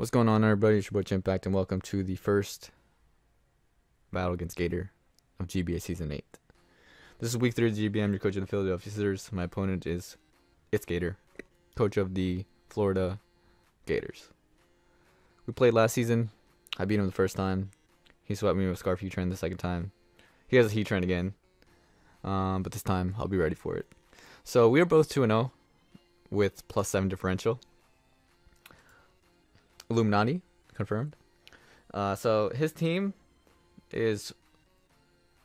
What's going on, everybody? It's your boy Chimpact, and welcome to the first battle against Gator of GBA Season 8. This is week 3 of GBA. I'm your coach of the Philadelphia Scizors. My opponent is itzgatr, coach of the Florida Gators. We played last season. I beat him the first time. He swept me with Scarf Heatran the second time. He has a Heatran again, but this time I'll be ready for it. So we are both 2-0 with +7 differential. Illuminati confirmed. So his team is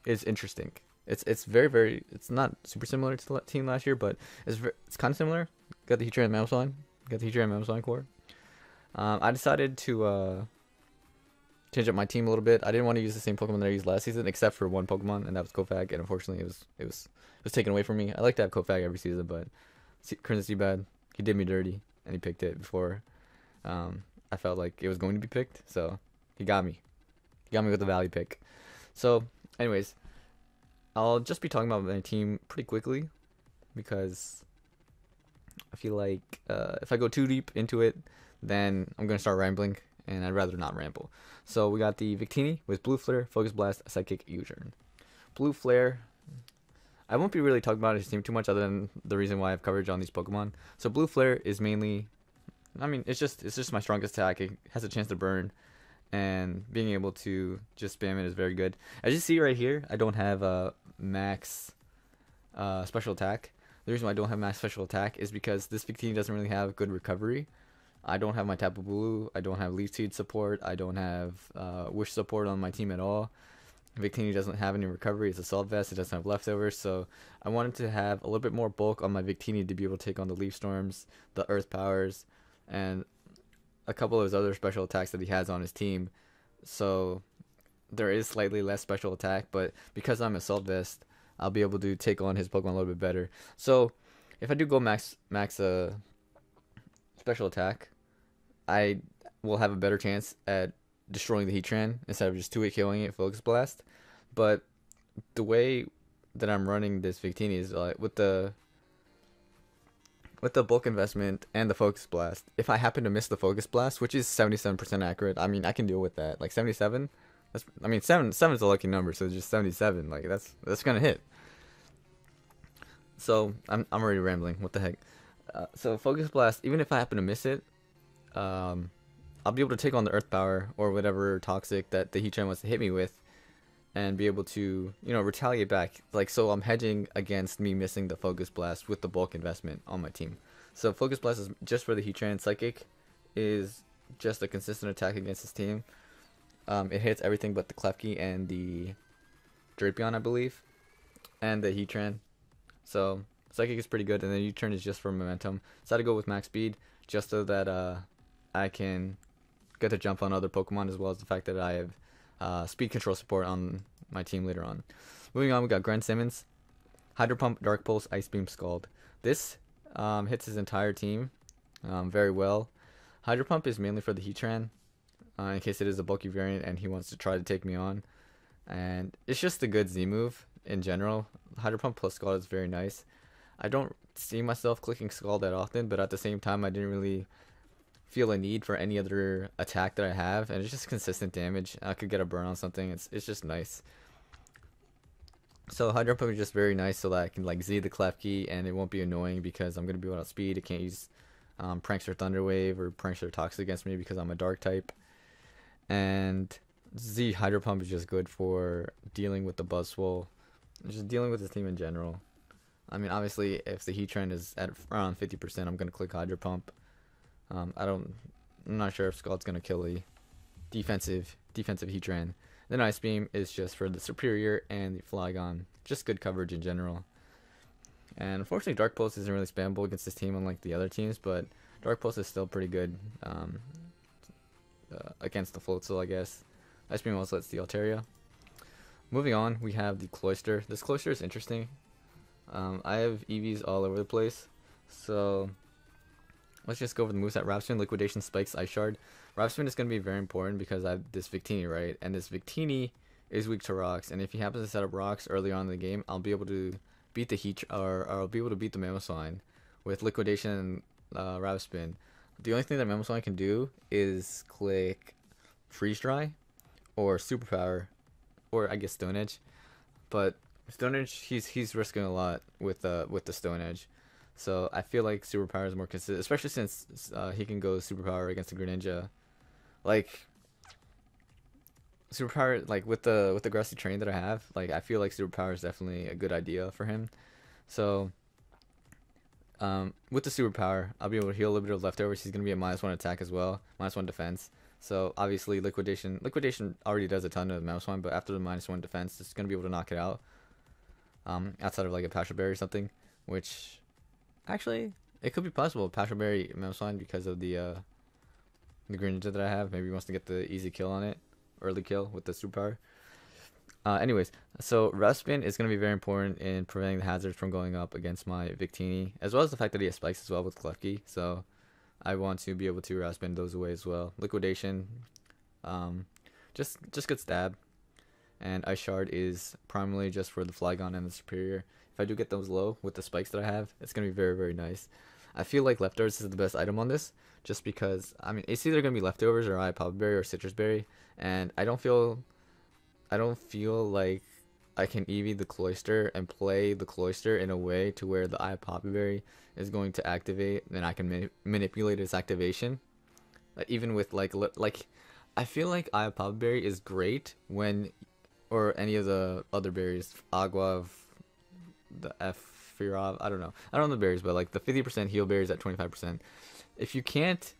interesting. It's very it's not super similar to the team last year, but it's kind of similar. Got the Heatran and Magnezone. Got the Heatran and Magnezone core. I decided to change up my team a little bit. I didn't want to use the same Pokemon that I used last season, except for one Pokemon, and that was Kofag. And unfortunately, it was taken away from me. I like to have Kofag every season, but Crimson Seabad, he did me dirty, and he picked it before I felt like it was going to be picked, so he got me. He got me with the value pick. So, anyways, I'll just be talking about my team pretty quickly because I feel like if I go too deep into it, then I'm going to start rambling, and I'd rather not ramble. So we got the Victini with Blue Flare, Focus Blast, Psychic, U-Turn. Blue Flare, I won't be really talking about his team too much other than the reason why I have coverage on these Pokemon. So Blue Flare is mainly, I mean, it's just my strongest attack. It has a chance to burn, and being able to just spam it is very good. As you see right here, I don't have max special attack. The reason why I don't have max special attack is because this Victini doesn't really have good recovery. I don't have my Tapu Bulu. I don't have Leaf Seed support. I don't have Wish support on my team at all. Victini doesn't have any recovery. It's Assault Vest. It doesn't have leftovers. So I wanted to have a little bit more bulk on my Victini to be able to take on the Leaf Storms, the Earth Powers, and a couple of his other special attacks that he has on his team. So there is slightly less special attack, but because I'm Assault Vest, I'll be able to take on his Pokemon a little bit better. So if I do go max special attack, I will have a better chance at destroying the Heatran instead of just 2-hit killing it, Focus Blast. But the way that I'm running this Victini is with the bulk investment and the Focus Blast. If I happen to miss the Focus Blast, which is 77% accurate, I mean, I can deal with that. Like 77, I mean, 7 is a lucky number, so just 77. Like that's gonna hit. So I'm already rambling. What the heck? So Focus Blast, even if I happen to miss it, I'll be able to take on the Earth Power or whatever toxic that the Heatran wants to hit me with, and be able to, retaliate back. Like, so I'm hedging against me missing the Focus Blast with the bulk investment on my team. So Focus Blast is just for the Heatran. Psychic is just a consistent attack against his team. It hits everything but the Klefki and the Drapion, I believe, and the Heatran. So Psychic is pretty good, and then U-Turn is just for momentum. So I had to go with max speed just so that I can get to jump on other Pokemon, as well as the fact that I have speed control support on my team later on. Moving on, we got Gren Simmons, Hydro Pump, Dark Pulse, Ice Beam, Scald. This hits his entire team very well. Hydro Pump is mainly for the Heatran, in case it is a bulky variant and he wants to try to take me on. And it's just a good Z move in general. Hydro Pump plus Scald is very nice. I don't see myself clicking Scald that often, but at the same time, I didn't really feel a need for any other attack that I have, and it's just consistent damage. I could get a burn on something. It's just nice. So Hydro Pump is just very nice so that I can like Z the Klefki and it won't be annoying because I'm gonna be without speed. It can't use Prankster Thunder Wave or Prankster Toxic against me because I'm a dark type. And Z Hydro Pump is just good for dealing with the Buzzwole, just dealing with the team in general. I mean, obviously, if the Heatran is at around 50%, I'm gonna click Hydro Pump. I'm not sure if Scald's gonna kill the defensive Heatran. Then Ice Beam is just for the Superior and the Flygon, just good coverage in general. And unfortunately, Dark Pulse isn't really spammable against this team, unlike the other teams, but Dark Pulse is still pretty good against the Floatzel, I guess. Ice Beam also lets the Altaria. Moving on, we have the Cloyster. This Cloyster is interesting. I have EVs all over the place, so let's just go over the moveset. Rapspin, Liquidation, Spikes, Ice Shard. Rapspin is going to be very important because I have this Victini, right? And this Victini is weak to rocks, and if he happens to set up rocks early on in the game, I'll be able to beat the I'll be able to beat the Magnezone with Liquidation and Rapspin. the only thing that Magnezone can do is click Freeze Dry or Superpower, or I guess Stone Edge. But Stone Edge, he's risking a lot with the Stone Edge. So I feel like Superpower is more consistent, especially since he can go Superpower against the Greninja. Like Superpower, like with the grassy train that I have, like I feel like Superpower is definitely a good idea for him. So with the Superpower, I'll be able to heal a little bit of leftovers. He's gonna be a -1 attack as well, -1 defense. So obviously liquidation already does a ton of -1, but after the -1 defense, it's gonna be able to knock it out. Outside of like a Passion Berry or something, which actually it could be possible. Passion Berry -1 because of the Greninja that I have. Maybe he wants to get the easy kill on it, early kill with the Superpower. Anyways, so Rough Spin is going to be very important in preventing the hazards from going up against my Victini, as well as the fact that he has spikes as well with Klefki. So I want to be able to Rough Spin those away as well. Liquidation, just good stab, and Ice Shard is primarily just for the Flygon and the Superior. If I do get those low with the spikes that I have, it's going to be very, very nice. I feel like Leftovers is the best item on this, just because, I mean, it's either going to be Leftovers or Papa Berry or Citrus Berry, and I don't feel like I can EV the Cloyster and play the Cloyster in a way to where the Papa Berry is going to activate, and I can manipulate its activation. Even with like I feel like Papa Berry is great when, or any of the other berries, Agua, the Firov, I don't know the berries, but like the 50% heal berries at 25%. If you can't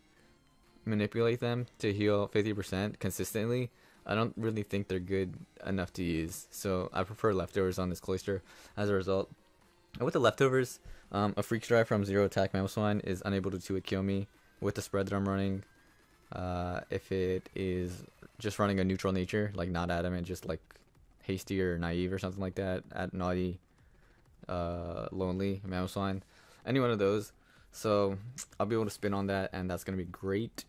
manipulate them to heal 50% consistently, I don't really think they're good enough to use. So I prefer Leftovers on this Cloyster as a result. And with the Leftovers, a Freak Strike from 0 attack Magnezone is unable to 2-hit kill me with the spread that I'm running. If it is just running a neutral nature, like not adamant, just like hasty or naive or something like that, at naughty, lonely Magnezone, any one of those. So I'll be able to spin on that, and that's gonna be great.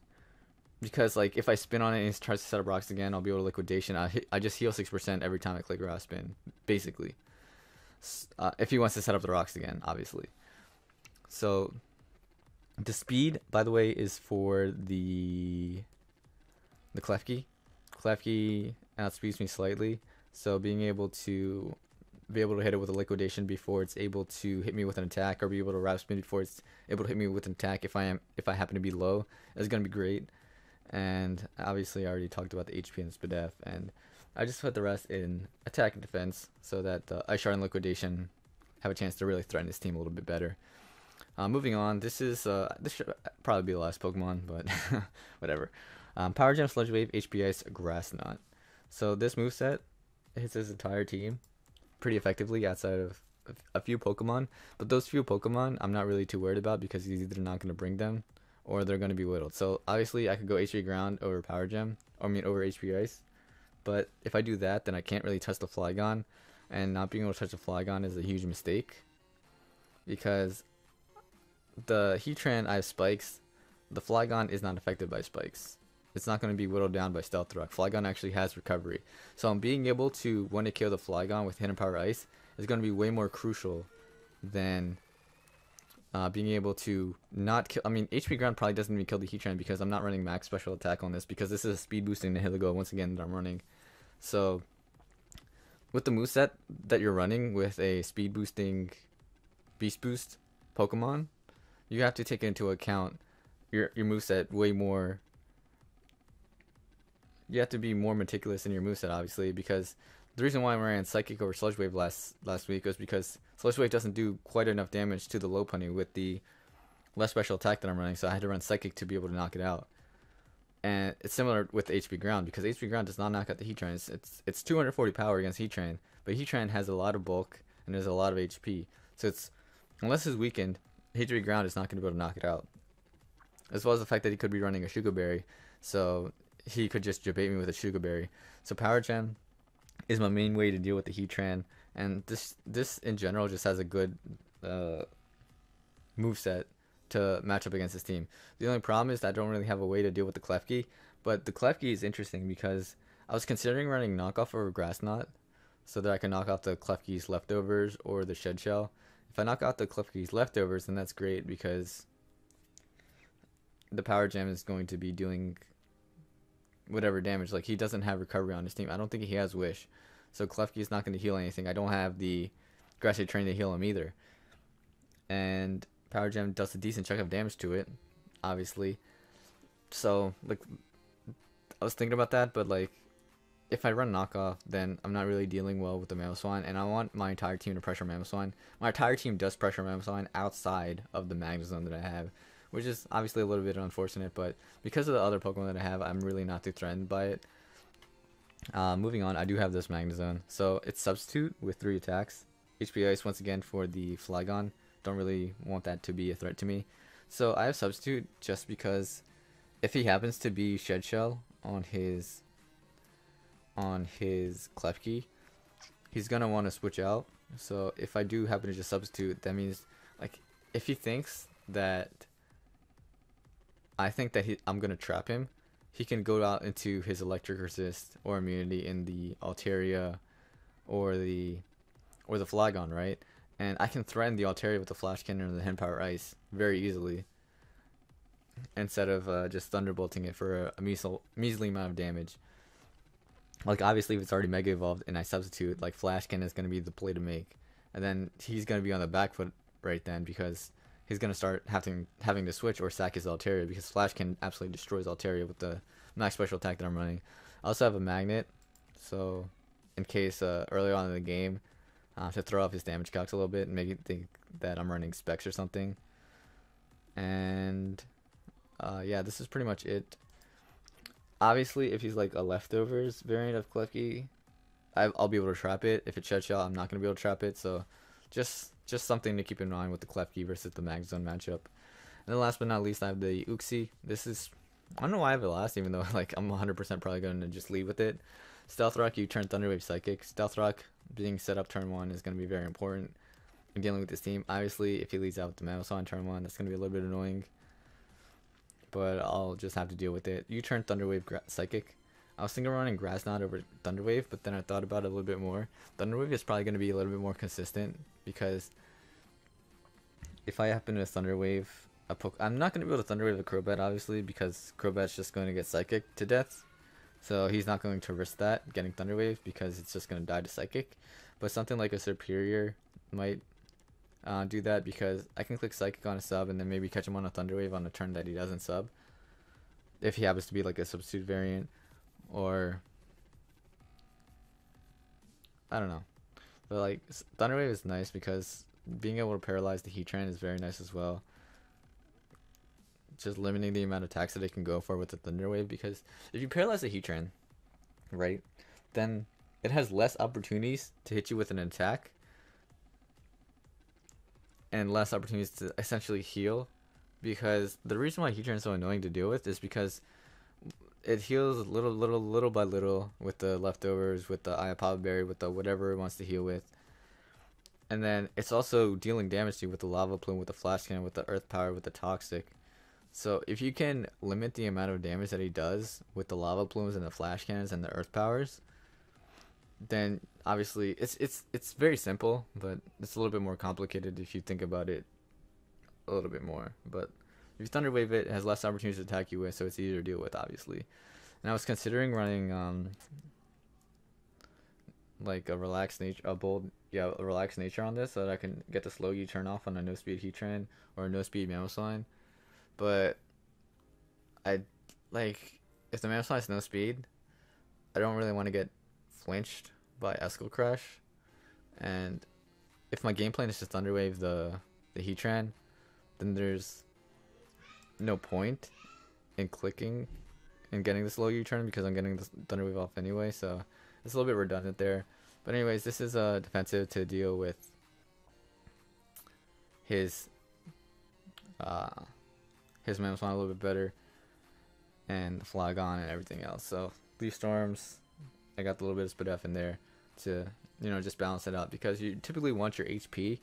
Because like if I spin on it and it tries to set up rocks again, I'll be able to liquidation. I just heal 6% every time I click Rough Spin, basically. If he wants to set up the rocks again, obviously. So the speed, by the way, is for the Klefki. Klefki outspeeds me slightly, so being able to hit it with a liquidation before it's able to hit me with an attack, or be able to Rough Spin before it's able to hit me with an attack if I happen to be low, is gonna be great. And obviously I already talked about the HP and Spadef, and I just put the rest in attack and defense so that the Ice Shard and Liquidation have a chance to really threaten this team a little bit better. Moving on, this should probably be the last Pokemon, but whatever. Power Gem, Sludge Wave, HP Ice, Grass Knot. So this moveset hits his entire team pretty effectively outside of a few Pokemon, but those few Pokemon I'm not really too worried about because he's either not going to bring them or they're going to be whittled. So obviously I could go HP Ground over Power Gem, over HP Ice. But if I do that, then I can't really touch the Flygon, and not being able to touch the Flygon is a huge mistake. Because the Heatran, I have spikes. The Flygon is not affected by spikes. It's not going to be whittled down by Stealth Rock. Flygon actually has recovery. So being able to one-hit kill the Flygon with Hidden Power Ice is going to be way more crucial than being able to not kill. I mean, HP Ground probably doesn't even kill the Heatran because I'm not running max special attack on this, because this is a speed boosting Nihilego once again that I'm running. So with the moveset that you're running with a speed boosting Beast Boost Pokemon, you have to take into account your moveset way more. You have to be more meticulous in your moveset, obviously, because the reason why I ran Psychic over Sludge Wave last week was because Sludge Wave doesn't do quite enough damage to the Lopunny with the less special attack that I'm running, so I had to run Psychic to be able to knock it out. And it's similar with the HP Ground, because HP Ground does not knock out the Heatran. It's 240 power against Heatran, but Heatran has a lot of bulk and there's a lot of HP. So it's, unless it's weakened, HP Ground is not going to be able to knock it out. As well as the fact that he could be running a Sugar Berry, so he could just debate me with a Sugar Berry. So Power Gem is my main way to deal with the Heatran, and this in general just has a good moveset to match up against this team. The only problem is that I don't really have a way to deal with the Klefki, but the Klefki is interesting because I was considering running Knockoff over Grass Knot so that I can knock out the Klefki's Leftovers or the Shed Shell. If I knock out the Klefki's Leftovers, then that's great, because the power gem is going to be doing whatever damage. Like, he doesn't have recovery on his team. I don't think he has wish, so Klefki is not going to heal anything. I don't have the grassy train to heal him either, and power gem does a decent chunk of damage to it, obviously. So like, I was thinking about that, but like, if I run knockoff, then I'm not really dealing well with the Magnezone, and I want my entire team to pressure Magnezone. My entire team does pressure Magnezone outside of the Magnezone that I have, which is obviously a little bit unfortunate, but because of the other Pokemon that I have, I'm really not too threatened by it. Moving on, I do have this Magnezone. So it's Substitute with 3 attacks. HP Ice once again for the Flygon. Don't really want that to be a threat to me. So I have Substitute just because if he happens to be Shed Shell on his Klefki, he's gonna want to switch out. So if I do happen to just Substitute, that means, like, if he thinks that I think that I'm gonna trap him, he can go out into his Electric Resist or Immunity in the Altaria or the Flygon, right? And I can threaten the Altaria with the Flash Cannon or the Hand Power Ice very easily, instead of just Thunderbolting it for a measly amount of damage. Like, obviously, if it's already Mega Evolved and I Substitute, like, Flash Cannon is going to be the play to make. And then he's going to be on the back foot right then, because he's going to start having to switch or sack his Altaria, because Flash Cannon absolutely destroys Altaria with the max special attack that I'm running. I also have a Magnet, so in case earlier on in the game, to throw off his damage calcs a little bit and make it think that I'm running Specs or something. And yeah, this is pretty much it. Obviously, if he's like a leftovers variant of Klefki, I'll be able to trap it. If it's Shed Shell, I'm not going to be able to trap it. So just something to keep in mind with the Klefki versus the Magnezone matchup. And then last but not least, I have the Uxie. This is, I don't know why I have it last, even though like I'm 100% probably going to just lead with it. Stealth Rock, you turn Thunder Wave Psychic. Stealth Rock being set up turn 1 is going to be very important in dealing with this team. Obviously, if he leads out with the Magnezone on turn 1, that's going to be a little bit annoying, but I'll just have to deal with it. You turn Thunder Wave Psychic. I was thinking of running Grass Knot over Thunder Wave, but then I thought about it a little bit more. Thunder Wave is probably going to be a little bit more consistent, because if I happen to Thunder Wave I'm not going to be able to Thunder Wave a Crobat, obviously, because Crobat's just going to get Psychic to death. So he's not going to risk that, getting Thunder Wave, because it's just going to die to Psychic. But something like a Superior might do that, because I can click Psychic on a sub and then maybe catch him on a Thunder Wave on a turn that he doesn't sub, if he happens to be like a substitute variant, or I don't know. But like, Thunder Wave is nice because being able to paralyze the Heatran is very nice as well. Just limiting the amount of attacks that it can go for with the Thunder Wave, because if you paralyze the Heatran, right, then it has less opportunities to hit you with an attack and less opportunities to essentially heal, because the reason why Heatran is so annoying to deal with is because it heals little by little with the leftovers, with the Iapapa Berry, with the whatever it wants to heal with. And then it's also dealing damage to you with the Lava Plume, with the Flash Cannon, with the Earth Power, with the Toxic. So if you can limit the amount of damage that he does with the Lava Plumes and the Flash Cannons and the Earth Powers, then obviously it's very simple, but it's a little bit more complicated if you think about it a little bit more. But if you Thunder Wave it, it has less opportunities to attack you with, so it's easier to deal with, obviously. And I was considering running like a relaxed nature, a relaxed nature on this, so that I can get the slow U-turn off on a no speed Heatran or a no speed Magnezone. But I like, if the Magnezone has no speed, I don't really want to get flinched by Escal Crush. And if my game plan is to Thunder Wave the Heatran, then there's no point in clicking and getting the slow U-turn, because I'm getting the Thunder Wave off anyway, so it's a little bit redundant there. But anyways, this is defensive to deal with his Magnezone a little bit better, and the Flygon and everything else. So Leaf Storms, I got a little bit of Spadef in there to, you know, just balance it out, because you typically want your HP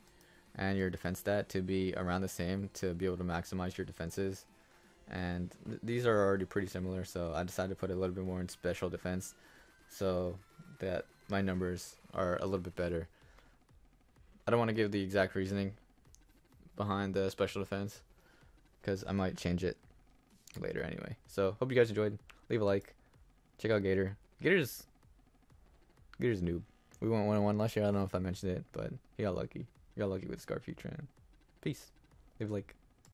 and your defense stat to be around the same to be able to maximize your defenses. And these are already pretty similar, so I decided to put a little bit more in special defense so that my numbers are a little bit better. I don't want to give the exact reasoning behind the special defense, because I might change it later anyway. So hope you guys enjoyed. Leave a like. Check out Gator. Gator's noob. We went 1-1 last year. I don't know if I mentioned it, but he got lucky. He got lucky with Scarf Trend. Peace. Leave a like.